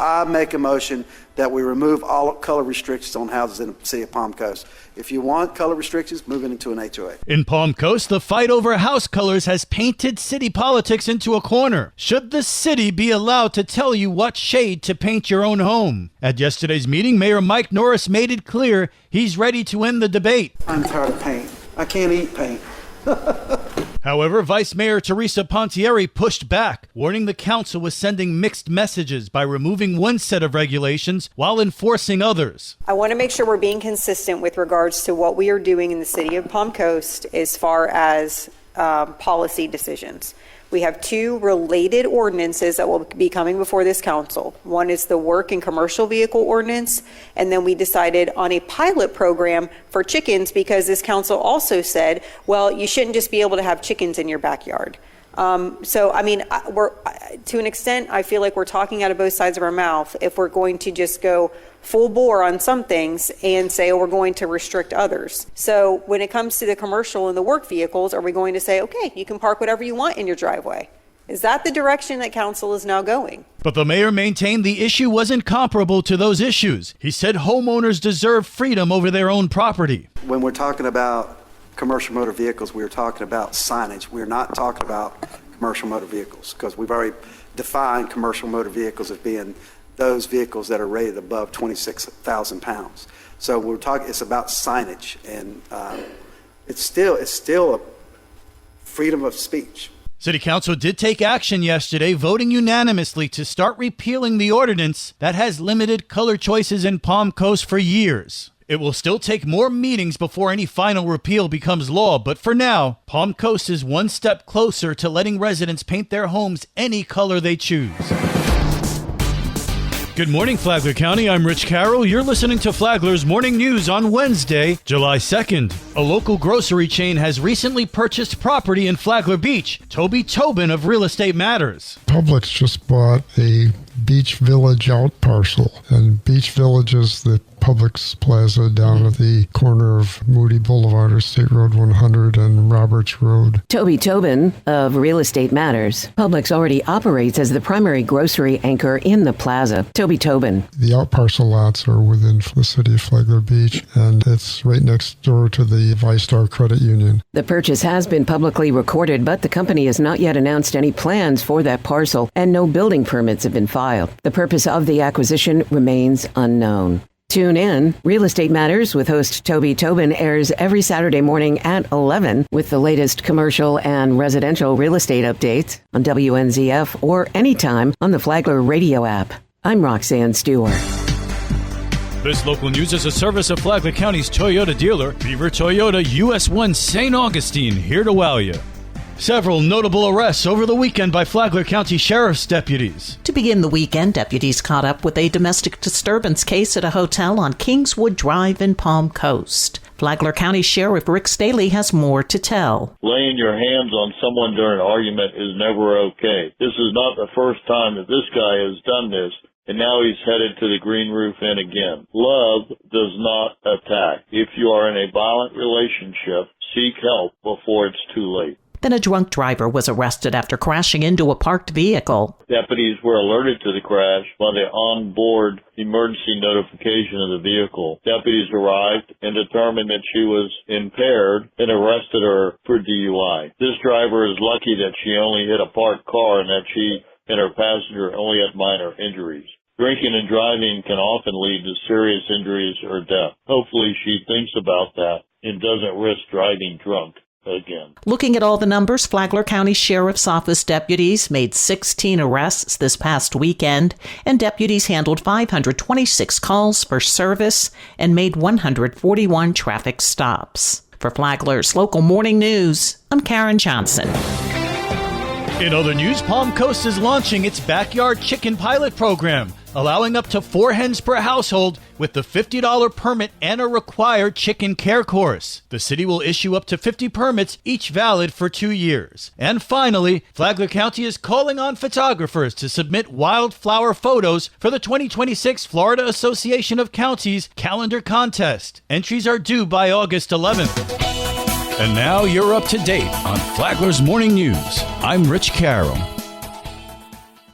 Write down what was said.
I make a motion that we remove all color restrictions on houses in the city of Palm Coast. If you want color restrictions, move it into an HOA. In Palm Coast, the fight over house colors has painted city politics into a corner. Should the city be allowed to tell you what shade to paint your own home? At yesterday's meeting, Mayor Mike Norris made it clear he's ready to end the debate. I'm tired of paint. I can't eat paint. However, Vice Mayor Teresa Pontieri pushed back, warning the council was sending mixed messages by removing one set of regulations while enforcing others. I want to make sure we're being consistent with regards to what we are doing in the city of Palm Coast as far as policy decisions. We have two related ordinances that will be coming before this council. One is the work and commercial vehicle ordinance, and then we decided on a pilot program for chickens because this council also said, well, you shouldn't just be able to have chickens in your backyard. So, I mean, to an extent, I feel like we're talking out of both sides of our mouth if we're going to just go full bore on some things and say, oh, we're going to restrict others. So when it comes to the commercial and the work vehicles, are we going to say, okay, you can park whatever you want in your driveway? Is that the direction that council is now going? But the mayor maintained the issue wasn't comparable to those issues. He said homeowners deserve freedom over their own property. When we're talking about commercial motor vehicles, we're talking about signage. We're not talking about commercial motor vehicles because we've already defined commercial motor vehicles as being those vehicles that are rated above 26,000 pounds. So we're talking, it's about signage, and it's still a freedom of speech. City Council did take action yesterday, voting unanimously to start repealing the ordinance that has limited color choices in Palm Coast for years. It will still take more meetings before any final repeal becomes law, but for now, Palm Coast is one step closer to letting residents paint their homes any color they choose. Good morning, Flagler County. I'm Rich Carroll. You're listening to Flagler's Morning News on Wednesday, July 2nd. A local grocery chain has recently purchased property in Flagler Beach. Toby Tobin of Real Estate Matters. Publix just bought a Beach Village out parcel, and Beach Village is the Publix Plaza down at the corner of Moody Boulevard or State Road 100 and Roberts Road. Toby Tobin of Real Estate Matters. Publix already operates as the primary grocery anchor in the plaza. Toby Tobin. The out parcel lots are within the city of Flagler Beach, and it's right next door to the ViStar Credit Union. The purchase has been publicly recorded, but the company has not yet announced any plans for that parcel, and no building permits have been filed. The purpose of the acquisition remains unknown. Tune in. Real Estate Matters with host Toby Tobin airs every Saturday morning at 11 with the latest commercial and residential real estate updates on WNZF or anytime on the Flagler radio app. I'm Roxanne Stewart. This local news is a service of Flagler County's Toyota dealer, Beaver Toyota US 1 St. Augustine, here to wow you. Several notable arrests over the weekend by Flagler County Sheriff's deputies. To begin the weekend, deputies caught up with a domestic disturbance case at a hotel on Kingswood Drive in Palm Coast. Flagler County Sheriff Rick Staley has more to tell. Laying your hands on someone during an argument is never okay. This is not the first time that this guy has done this, and now he's headed to the Green Roof Inn again. Love does not attack. If you are in a violent relationship, seek help before it's too late. Then a drunk driver was arrested after crashing into a parked vehicle. Deputies were alerted to the crash by the onboard emergency notification of the vehicle. Deputies arrived and determined that she was impaired and arrested her for DUI. This driver is lucky that she only hit a parked car and that she and her passenger only had minor injuries. Drinking and driving can often lead to serious injuries or death. Hopefully she thinks about that and doesn't risk driving drunk again. Looking at all the numbers, Flagler County Sheriff's Office deputies made 16 arrests this past weekend, and deputies handled 526 calls for service and made 141 traffic stops. For Flagler's Local Morning News, I'm Karen Johnson. In other news, Palm Coast is launching its backyard chicken pilot program, allowing up to 4 hens per household with the $50 permit and a required chicken care course. The city will issue up to 50 permits, each valid for 2 years. And finally, Flagler County is calling on photographers to submit wildflower photos for the 2026 Florida Association of Counties calendar contest. Entries are due by August 11th. And now you're up to date on Flagler's Morning News. I'm Rich Carroll.